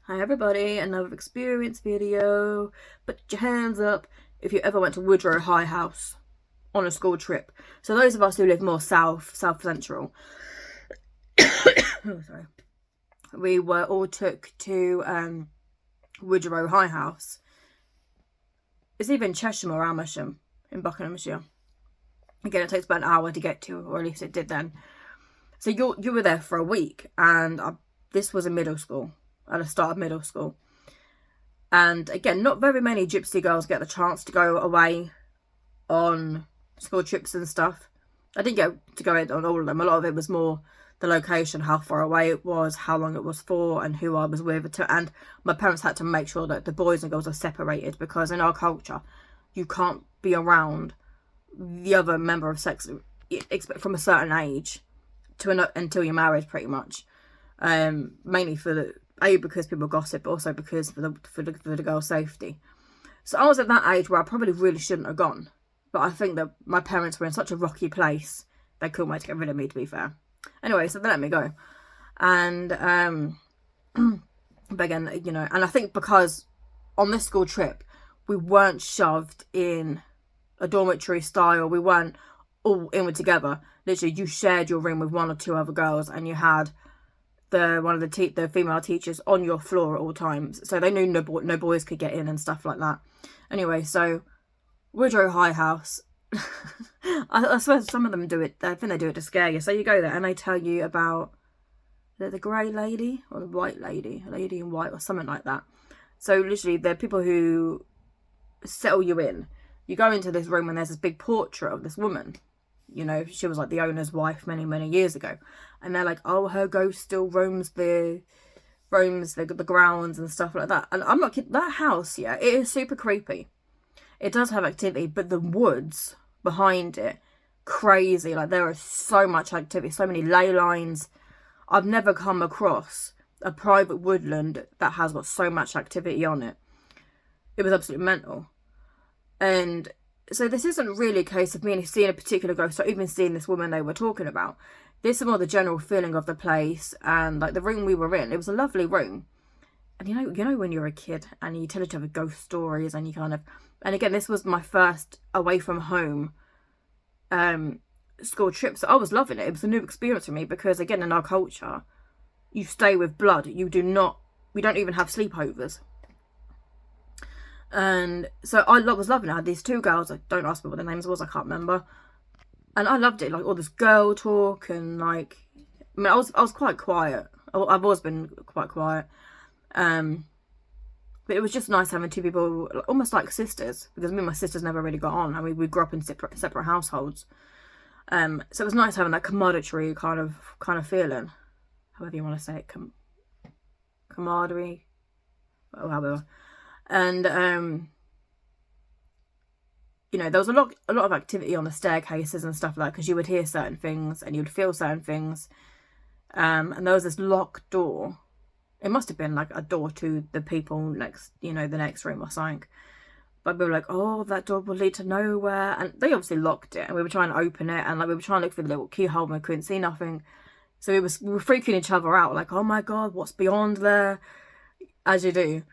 Hi everybody, another experience video. Put your hands up if you ever went to Woodrow High House on a school trip. So those of us who live more south central, oh, sorry, we were all took to Woodrow High House. It's either in Chesham or Amersham in Buckinghamshire. Again, it takes about an hour to get to, or at least it did then. So you were there for a week, and this was a middle school. At the start of middle school. And again, not very many gypsy girls get the chance to go away on school trips and stuff. I didn't get to go on all of them. A lot of it was more the location, how far away it was, how long it was for, and who I was with. And my parents had to make sure that the boys and girls are separated, because in our culture, you can't be around the other member of sex from a certain age until you're married, pretty much. Mainly because people gossip, but also because for the girl's safety. So I was at that age where I probably really shouldn't have gone, but I think that my parents were in such a rocky place they couldn't wait to get rid of me, to be fair. Anyway, so they let me go, and but again, and I think because on this school trip we weren't shoved in a dormitory style, we weren't all in together. Literally, you shared your room with one or two other girls, and you had one of the female teachers on your floor at all times, so they knew no boys could get in and stuff like that. Anyway, so Woodrow High House, I swear some of them do it. I think they do it to scare you. So you go there and they tell you about the grey lady or the white lady, a lady in white or something like that. So literally, they're people who settle you in. You go into this room and there's this big portrait of this woman. She was like the owner's wife many years ago, and they're like, oh, her ghost still roams the grounds and stuff like that. And I'm not kidding, that house, yeah, it is super creepy. It does have activity, but the woods behind it, crazy. Like, there is so much activity, so many ley lines. I've never come across a private woodland that has got so much activity on it. It was absolutely mental. And so this isn't really a case of me seeing a particular ghost or even seeing this woman they were talking about. This is more the general feeling of the place, and like the room we were in. It was a lovely room. And you know when you're a kid and you tell each other ghost stories, and you and again, this was my first away from home school trip, so I was loving it. It was a new experience for me, because again, in our culture, you stay with blood. We don't even have sleepovers. And so I was loving it. I had these two girls, don't ask me what their names was, I can't remember. And I loved it, like all this girl talk, and like, I mean, I was quite quiet. I've always been quite quiet. But it was just nice having two people, almost like sisters, because me and my sisters never really got on. I mean, we grew up in separate households. So it was nice having that camaraderie kind of feeling, however you want to say it, camaraderie, or however. And there was a lot of activity on the staircases and stuff like that, because you would hear certain things and you would feel certain things. And there was this locked door. It must have been like a door to the people next, the next room or something. But we were like, oh, that door will lead to nowhere. And they obviously locked it, and we were trying to open it, and like we were trying to look for the little keyhole, and we couldn't see nothing. So we were freaking each other out, like, oh my God, what's beyond there? As you do.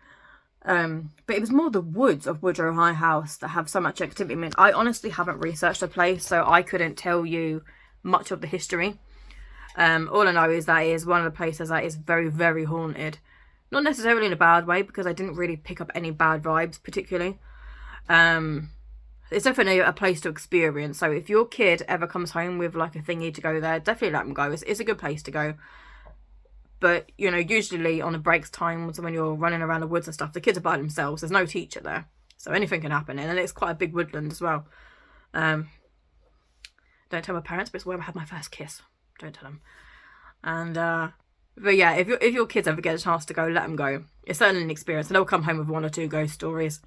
But it was more the woods of Woodrow High House that have so much activity. I mean, I honestly haven't researched the place, so I couldn't tell you much of the history. All I know is that it is one of the places that is very, very haunted. Not necessarily in a bad way, because I didn't really pick up any bad vibes particularly. It's definitely a place to experience. So if your kid ever comes home with like a thingy to go there, definitely let them go. It's a good place to go. But, usually on the breaks times when you're running around the woods and stuff, the kids are by themselves. There's no teacher there. So anything can happen. And it's quite a big woodland as well. Don't tell my parents, but it's where I had my first kiss. Don't tell them. And, but yeah, if your kids ever get a chance to go, let them go. It's certainly an experience. And they'll come home with one or two ghost stories.